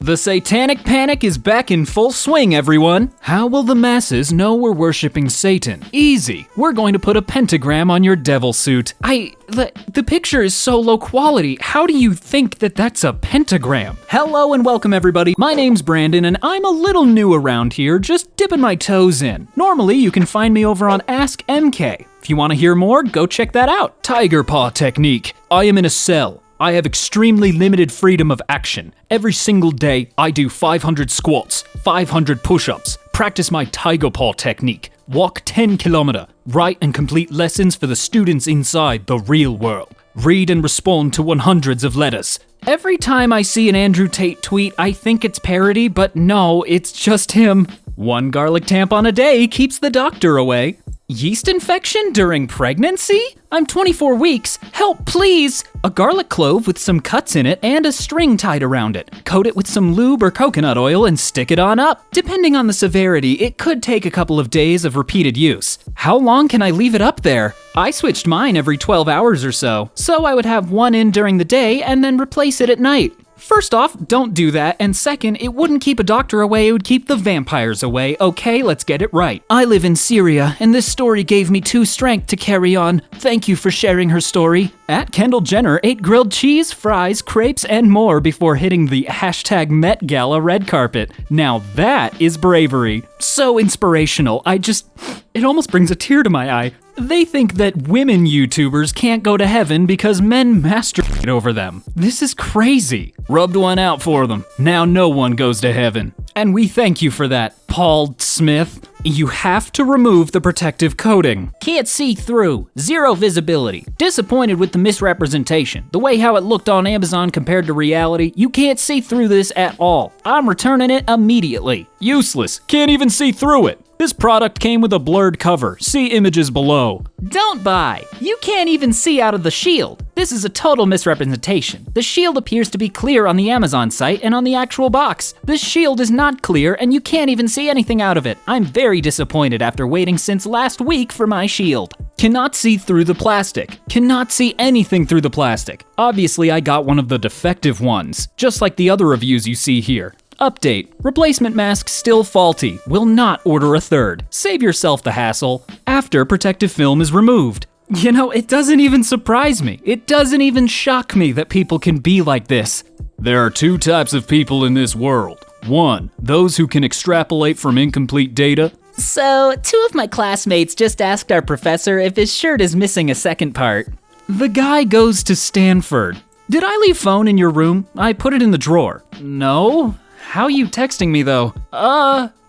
The satanic panic is back in full swing, everyone. How will the masses know we're worshiping Satan? Easy. We're going to put a pentagram on your devil suit. The picture is so low quality. How do you think that that's a pentagram? Hello and welcome, everybody. My name's Brandon, and I'm a little new around here, just dipping my toes in. Normally, you can find me over on Ask MK. If you want to hear more, go check that out. Tiger paw technique. I am in a cell. I have extremely limited freedom of action. Every single day, I do 500 squats, 500 push-ups, practice my tiger paw technique, walk 10 kilometer, write and complete lessons for the students inside the real world, read and respond to 100s of letters. Every time I see an Andrew Tate tweet, I think it's parody, but no, it's just him. 1 garlic tampon a day keeps the doctor away. Yeast infection during pregnancy? I'm 24 weeks. Help, please! A garlic clove with some cuts in it and a string tied around it. Coat it with some lube or coconut oil and stick it on up. Depending on the severity, it could take a couple of days of repeated use. How long can I leave it up there? I switched mine every 12 hours or so I would have one in during the day and then replace it at night. First off, don't do that, and second, it wouldn't keep a doctor away, it would keep the vampires away. Okay, let's get it right. I live in Syria, and this story gave me 2 strength to carry on. Thank you for sharing her story. At Kendall Jenner ate grilled cheese, fries, crepes, and more before hitting the hashtag Met Gala red carpet. Now that is bravery. So inspirational. It almost brings a tear to my eye. They think that women YouTubers can't go to heaven because men masturbate over them. This is crazy. Rubbed one out for them. Now no one goes to heaven. And we thank you for that, Paul Smith. You have to remove the protective coating. Can't see through. 0 visibility. Disappointed with the misrepresentation. The way how it looked on Amazon compared to reality, you can't see through this at all. I'm returning it immediately. Useless. Can't even see through it. This product came with a blurred cover. See images below. Don't buy. You can't even see out of the shield. This is a total misrepresentation. The shield appears to be clear on the Amazon site and on the actual box. This shield is not clear and you can't even see anything out of it. I'm very disappointed after waiting since last week for my shield. Cannot see through the plastic. Cannot see anything through the plastic. Obviously, I got one of the defective ones, just like the other reviews you see here. Update. Replacement mask still faulty. Will not order a third. Save yourself the hassle after protective film is removed. You know, it doesn't even surprise me. It doesn't even shock me that people can be like this. There are 2 types of people in this world. 1, those who can extrapolate from incomplete data. So, 2 of my classmates just asked our professor if his shirt is missing a second part. The guy goes to Stanford. Did I leave phone in your room? I put it in the drawer. No? How are you texting me though?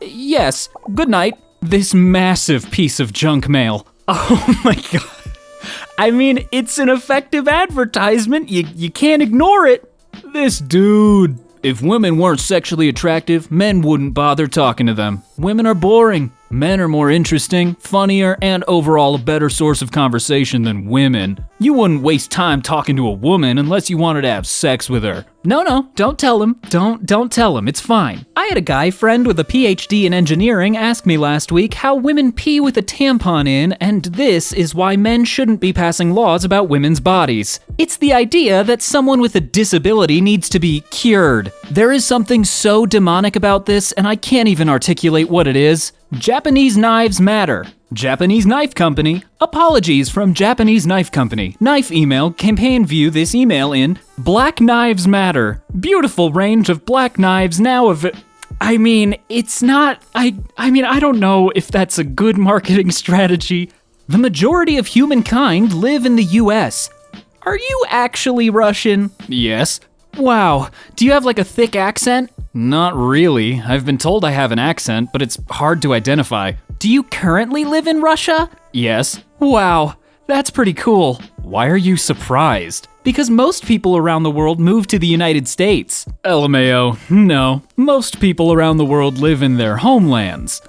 Yes. Good night. This massive piece of junk mail. Oh my god. I mean, it's an effective advertisement. You can't ignore it. This dude. If women weren't sexually attractive, men wouldn't bother talking to them. Women are boring. Men are more interesting, funnier, and overall a better source of conversation than women. You wouldn't waste time talking to a woman unless you wanted to have sex with her. No, don't tell him. Don't tell him, it's fine. I had a guy friend with a PhD in engineering ask me last week how women pee with a tampon in, and this is why men shouldn't be passing laws about women's bodies. It's the idea that someone with a disability needs to be cured. There is something so demonic about this, and I can't even articulate what it is. Japanese knives matter. Japanese Knife Company. Apologies from Japanese Knife Company. Knife email campaign view this email in Black Knives Matter. Beautiful range of black knives now it's not, I don't know if that's a good marketing strategy. The majority of humankind live in the US. Are you actually Russian? Yes. Wow. Do you have like a thick accent? Not really. I've been told I have an accent, but it's hard to identify. Do you currently live in Russia? Yes. Wow, that's pretty cool. Why are you surprised? Because most people around the world move to the United States. LMAO, no. Most people around the world live in their homelands.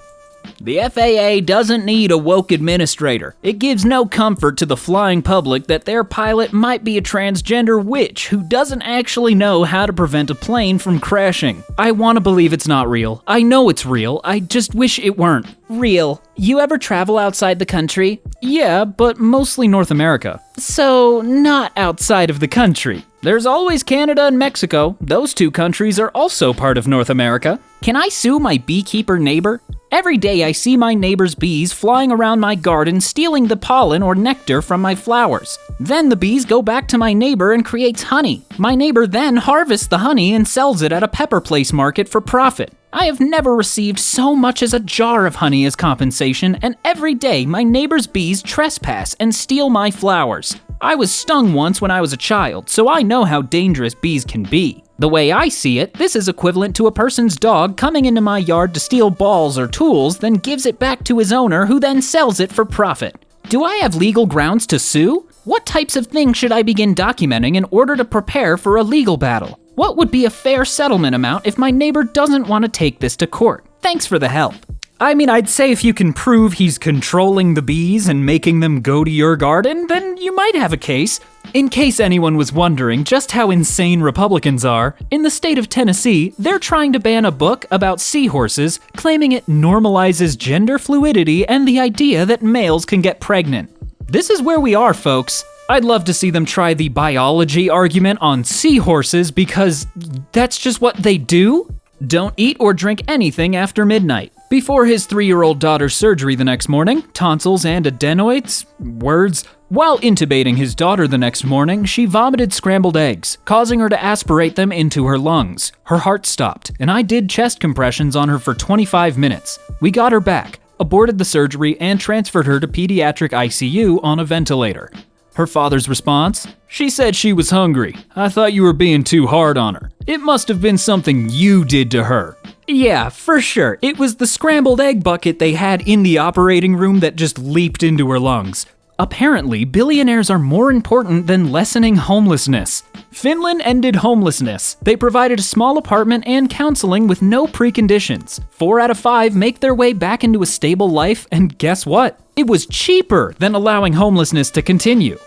The FAA doesn't need a woke administrator. It gives no comfort to the flying public that their pilot might be a transgender witch who doesn't actually know how to prevent a plane from crashing. I want to believe it's not real. I know it's real. I just wish it weren't. Real. You ever travel outside the country? Yeah, but mostly North America. So, not outside of the country. There's always Canada and Mexico. Those two countries are also part of North America. Can I sue my beekeeper neighbor? Every day I see my neighbor's bees flying around my garden stealing the pollen or nectar from my flowers. Then the bees go back to my neighbor and creates honey. My neighbor then harvests the honey and sells it at a Pepper Place market for profit. I have never received so much as a jar of honey as compensation, and every day my neighbor's bees trespass and steal my flowers. I was stung once when I was a child, so I know how dangerous bees can be. The way I see it, this is equivalent to a person's dog coming into my yard to steal balls or tools, then gives it back to his owner, who then sells it for profit. Do I have legal grounds to sue? What types of things should I begin documenting in order to prepare for a legal battle? What would be a fair settlement amount if my neighbor doesn't want to take this to court? Thanks for the help. I mean, I'd say if you can prove he's controlling the bees and making them go to your garden, then you might have a case. In case anyone was wondering just how insane Republicans are, in the state of Tennessee, they're trying to ban a book about seahorses, claiming it normalizes gender fluidity and the idea that males can get pregnant. This is where we are, folks. I'd love to see them try the biology argument on seahorses because that's just what they do. Don't eat or drink anything after midnight. Before his 3-year-old daughter's surgery the next morning, tonsils and adenoids, while intubating his daughter the next morning, she vomited scrambled eggs, causing her to aspirate them into her lungs. Her heart stopped, and I did chest compressions on her for 25 minutes. We got her back, aborted the surgery, and transferred her to pediatric ICU on a ventilator. Her father's response? She said she was hungry. I thought you were being too hard on her. It must have been something you did to her. Yeah, for sure. It was the scrambled egg bucket they had in the operating room that just leaped into her lungs. Apparently, billionaires are more important than lessening homelessness. Finland ended homelessness. They provided a small apartment and counseling with no preconditions. 4 out of 5 make their way back into a stable life, and guess what? It was cheaper than allowing homelessness to continue.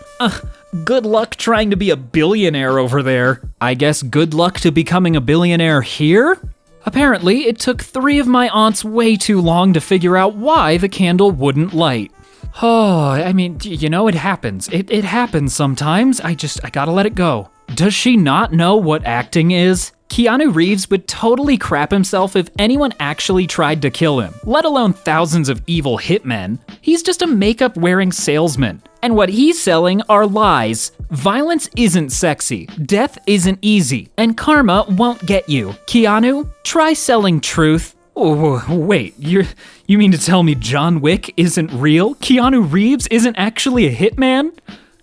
Good luck trying to be a billionaire over there. I guess good luck to becoming a billionaire here? Apparently, it took 3 of my aunts way too long to figure out why the candle wouldn't light. Oh, I mean, you know, it happens. It happens sometimes. I gotta let it go. Does she not know what acting is? Keanu Reeves would totally crap himself if anyone actually tried to kill him, let alone thousands of evil hitmen. He's just a makeup-wearing salesman. And what he's selling are lies. Violence isn't sexy, death isn't easy, and karma won't get you. Keanu, try selling truth. Oh, wait, you mean to tell me John Wick isn't real? Keanu Reeves isn't actually a hitman?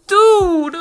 Dude,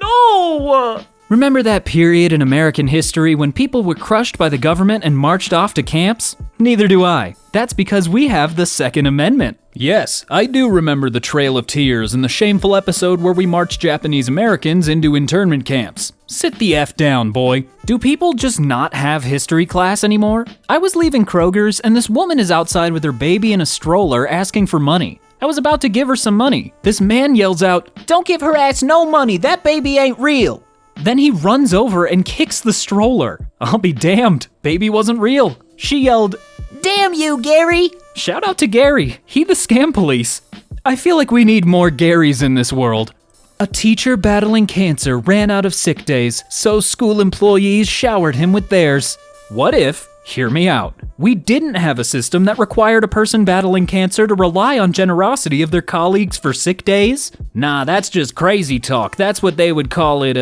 no! Remember that period in American history when people were crushed by the government and marched off to camps? Neither do I. That's because we have the Second Amendment. Yes, I do remember the Trail of Tears and the shameful episode where we marched Japanese Americans into internment camps. Sit the F down, boy. Do people just not have history class anymore? I was leaving Kroger's and this woman is outside with her baby in a stroller asking for money. I was about to give her some money. This man yells out, "Don't give her ass no money, that baby ain't real." Then he runs over and kicks the stroller. I'll be damned, baby wasn't real. She yelled, "Damn you, Gary!" Shout out to Gary, he the scam police. I feel like we need more Garys in this world. A teacher battling cancer ran out of sick days, so school employees showered him with theirs. What if, hear me out, we didn't have a system that required a person battling cancer to rely on generosity of their colleagues for sick days? Nah, that's just crazy talk. That's what they would call it,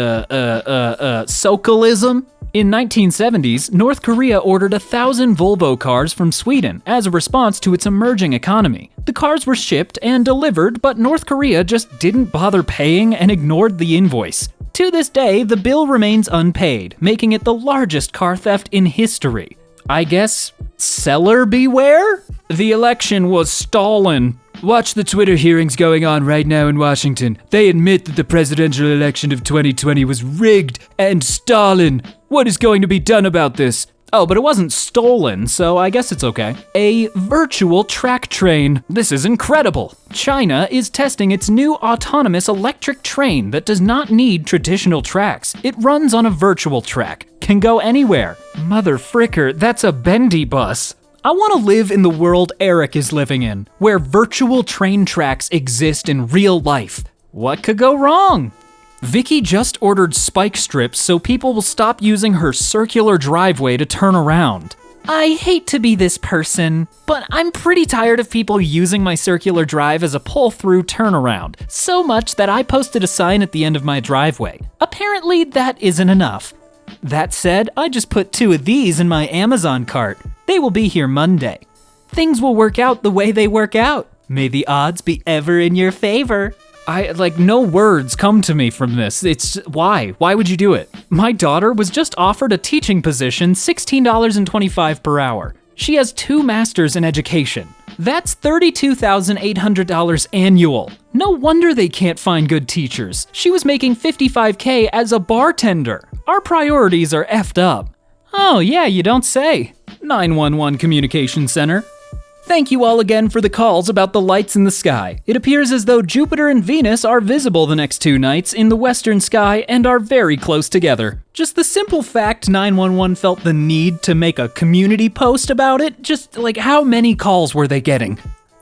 socialism. In 1970s, North Korea ordered 1,000 Volvo cars from Sweden as a response to its emerging economy. The cars were shipped and delivered, but North Korea just didn't bother paying and ignored the invoice. To this day, the bill remains unpaid, making it the largest car theft in history. I guess, seller beware? The election was stolen. Watch the Twitter hearings going on right now in Washington. They admit that the presidential election of 2020 was rigged and stolen. What is going to be done about this? Oh, but it wasn't stolen, so I guess it's okay. A virtual track train. This is incredible. China is testing its new autonomous electric train that does not need traditional tracks. It runs on a virtual track, can go anywhere. Mother fricker, that's a bendy bus. I want to live in the world Eric is living in, where virtual train tracks exist in real life. What could go wrong? Vicky just ordered spike strips so people will stop using her circular driveway to turn around. I hate to be this person, but I'm pretty tired of people using my circular drive as a pull-through turnaround, so much that I posted a sign at the end of my driveway. Apparently, that isn't enough. That said, I just put 2 of these in my Amazon cart. They will be here Monday. Things will work out the way they work out. May the odds be ever in your favor. No words come to me from this. It's why? Why would you do it? My daughter was just offered a teaching position, $16.25 per hour. She has 2 masters in education. That's $32,800 annual. No wonder they can't find good teachers. She was making $55K as a bartender. Our priorities are effed up. Oh yeah, you don't say. 911 Communication Center. Thank you all again for the calls about the lights in the sky. It appears as though Jupiter and Venus are visible the next 2 nights in the western sky and are very close together. Just the simple fact 911 felt the need to make a community post about it, just like how many calls were they getting?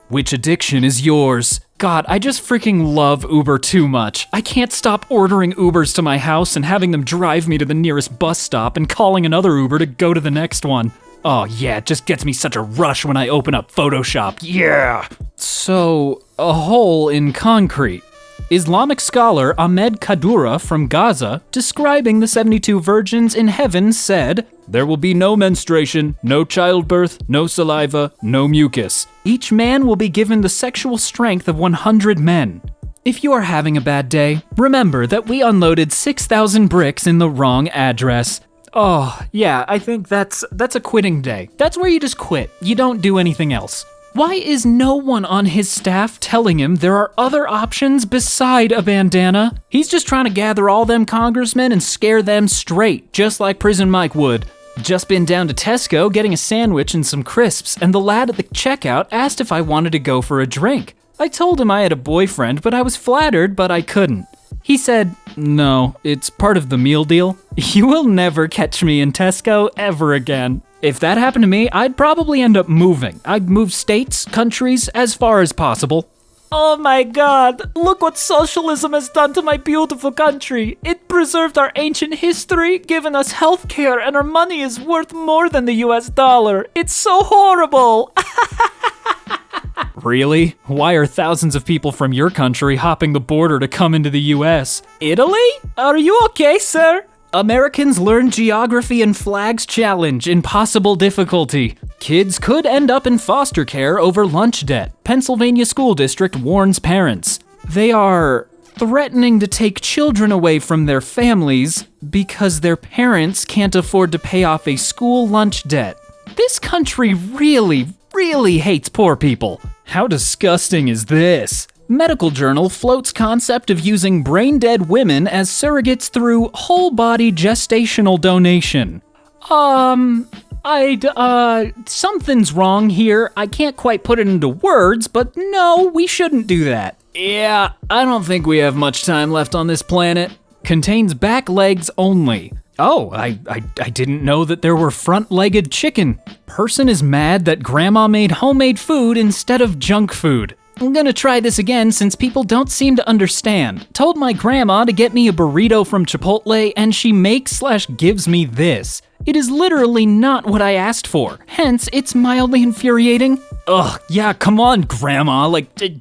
Which addiction is yours? God, I just freaking love Uber too much. I can't stop ordering Ubers to my house and having them drive me to the nearest bus stop and calling another Uber to go to the next one. Oh yeah, it just gets me such a rush when I open up Photoshop, yeah! So, a hole in concrete. Islamic scholar Ahmed Kadura from Gaza, describing the 72 virgins in heaven, said, "There will be no menstruation, no childbirth, no saliva, no mucus. Each man will be given the sexual strength of 100 men." If you are having a bad day, remember that we unloaded 6,000 bricks in the wrong address. Oh, yeah, I think that's a quitting day. That's where you just quit. You don't do anything else. Why is no one on his staff telling him there are other options beside a bandana? He's just trying to gather all them congressmen and scare them straight, just like Prison Mike would. Just been down to Tesco getting a sandwich and some crisps, and the lad at the checkout asked if I wanted to go for a drink. I told him I had a boyfriend, but I was flattered, but I couldn't. He said, "No, it's part of the meal deal. You will never catch me in Tesco ever again." If that happened to me, I'd probably end up moving. I'd move states, countries, as far as possible. Oh my god, look what socialism has done to my beautiful country. It preserved our ancient history, given us healthcare, and our money is worth more than the US dollar. It's so horrible. Really? Why are thousands of people from your country hopping the border to come into the US? Italy? Are you okay, sir? Americans Learn Geography and Flags Challenge, Impossible Difficulty. Kids could end up in foster care over lunch debt. Pennsylvania School District warns parents. They are threatening to take children away from their families because their parents can't afford to pay off a school lunch debt. This country really hates poor people. How disgusting is this? Medical Journal floats concept of using brain-dead women as surrogates through whole-body gestational donation. Something's wrong here. I can't quite put it into words, but no, we shouldn't do that. Yeah, I don't think we have much time left on this planet. Contains back legs only. Oh, I didn't know that there were front-legged chicken. Person is mad that grandma made homemade food instead of junk food. I'm gonna try this again since people don't seem to understand. Told my grandma to get me a burrito from Chipotle and she makes/gives me this. It is literally not what I asked for, hence it's mildly infuriating. Ugh, yeah, come on, grandma,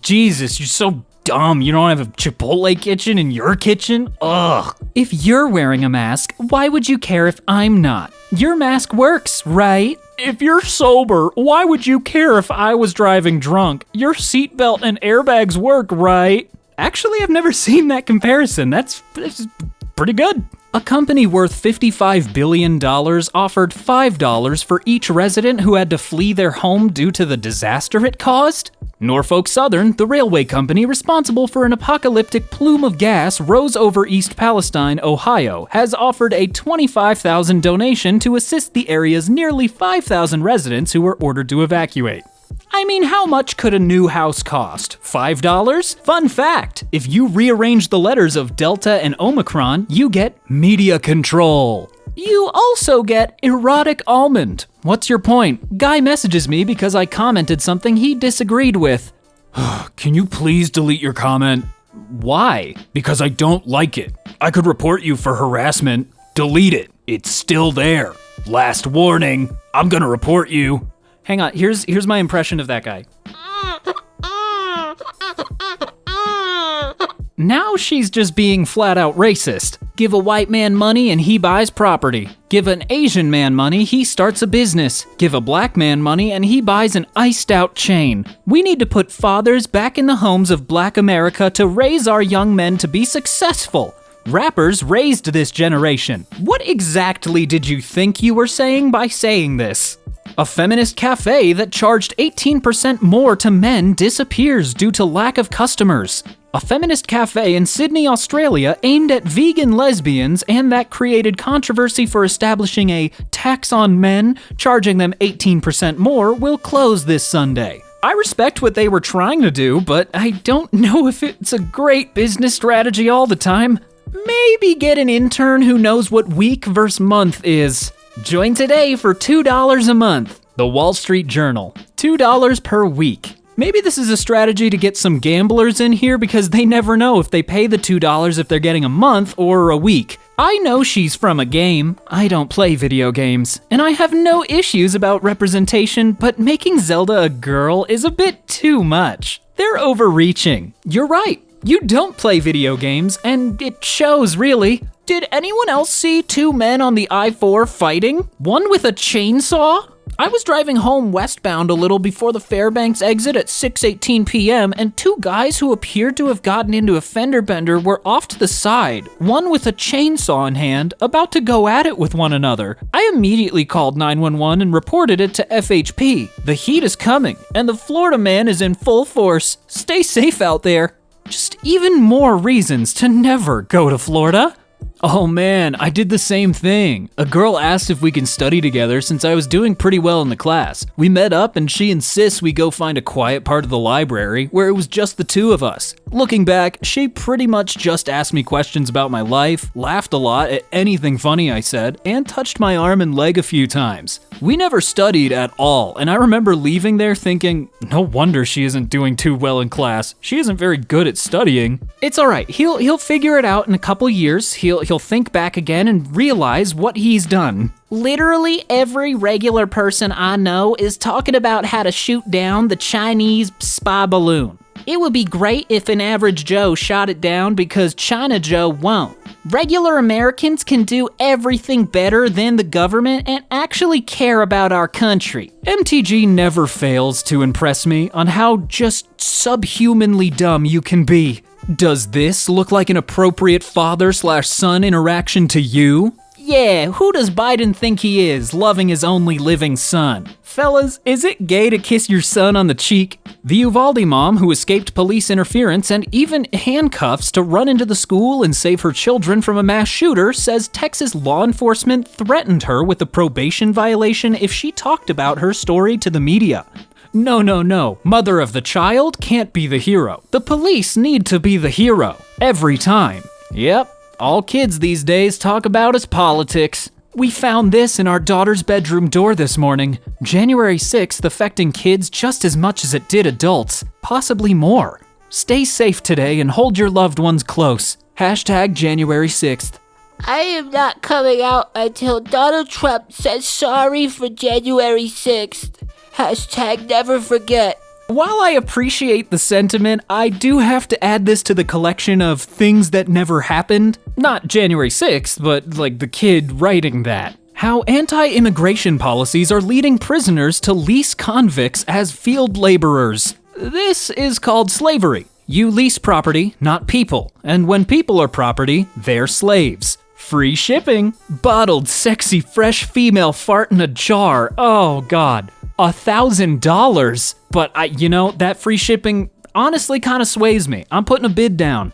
Jesus, you're so dumb. You don't have a Chipotle kitchen in your kitchen? Ugh. If you're wearing a mask, why would you care if I'm not? Your mask works, right? If you're sober, why would you care if I was driving drunk? Your seatbelt and airbags work, right? Actually, I've never seen that comparison. That's pretty good. A company worth $55 billion offered $5 for each resident who had to flee their home due to the disaster it caused. Norfolk Southern, the railway company responsible for an apocalyptic plume of gas rose over East Palestine, Ohio, has offered a $25,000 donation to assist the area's nearly 5,000 residents who were ordered to evacuate. I mean, how much could a new house cost? $5? Fun fact, if you rearrange the letters of Delta and Omicron, you get media control. You also get erotic almond. What's your point? Guy messages me because I commented something he disagreed with. Can you please delete your comment? Why? Because I don't like it. I could report you for harassment. Delete it. It's still there. Last warning, I'm gonna report you. Hang on, here's my impression of that guy. Now she's just being flat out racist. Give a white man money and he buys property. Give an Asian man money, he starts a business. Give a black man money and he buys an iced out chain. We need to put fathers back in the homes of Black America to raise our young men to be successful. Rappers raised this generation. What exactly did you think you were saying by saying this? A feminist cafe that charged 18% more to men disappears due to lack of customers. A feminist cafe in Sydney, Australia aimed at vegan lesbians and that created controversy for establishing a tax on men, charging them 18% more, will close this Sunday. I respect what they were trying to do, but I don't know if it's a great business strategy all the time. Maybe get an intern who knows what week versus month is. Join today for $2 a month. The Wall Street Journal. $2 per week. Maybe this is a strategy to get some gamblers in here because they never know if they pay the $2 if they're getting a month or a week. I know she's from a game. I don't play video games. And I have no issues about representation, but making Zelda a girl is a bit too much. They're overreaching. You're right. You don't play video games, and it shows, really. Did anyone else see two men on the I-4 fighting? One with a chainsaw? I was driving home westbound a little before the Fairbanks exit at 6:18 p.m. and two guys who appeared to have gotten into a fender bender were off to the side, one with a chainsaw in hand, about to go at it with one another. I immediately called 911 and reported it to FHP. The heat is coming, and the Florida man is in full force. Stay safe out there. Just even more reasons to never go to Florida. Oh man, I did the same thing. A girl asked if we can study together since I was doing pretty well in the class. We met up and she insists we go find a quiet part of the library where it was just the two of us. Looking back, she pretty much just asked me questions about my life, laughed a lot at anything funny I said, and touched my arm and leg a few times. We never studied at all, and I remember leaving there thinking, no wonder she isn't doing too well in class. She isn't very good at studying. It's alright, he'll figure it out in a couple years. He'll think back again and realize what he's done. Literally every regular person I know is talking about how to shoot down the Chinese spy balloon. It would be great if an average Joe shot it down because China Joe won't. Regular Americans can do everything better than the government and actually care about our country. MTG never fails to impress me on how just subhumanly dumb you can be. Does this look like an appropriate father/son interaction to you? Yeah, who does Biden think he is, loving his only living son? Fellas, is it gay to kiss your son on the cheek? The Uvalde mom who escaped police interference and even handcuffs to run into the school and save her children from a mass shooter says Texas law enforcement threatened her with a probation violation if she talked about her story to the media. No. Mother of the child can't be the hero. The police need to be the hero. Every time. Yep, all kids these days talk about is politics. We found this in our daughter's bedroom door this morning. January 6th affecting kids just as much as it did adults, possibly more. Stay safe today and hold your loved ones close. # January 6th. I am not coming out until Donald Trump says sorry for January 6th. # never forget. While I appreciate the sentiment, I do have to add this to the collection of things that never happened. Not January 6th, but like the kid writing that. How anti-immigration policies are leading prisoners to lease convicts as field laborers. This is called slavery. You lease property, not people. And when people are property, they're slaves. Free shipping. Bottled, sexy, fresh female fart in a jar. Oh, God. $1,000. But that free shipping honestly kind of sways me. I'm putting a bid down.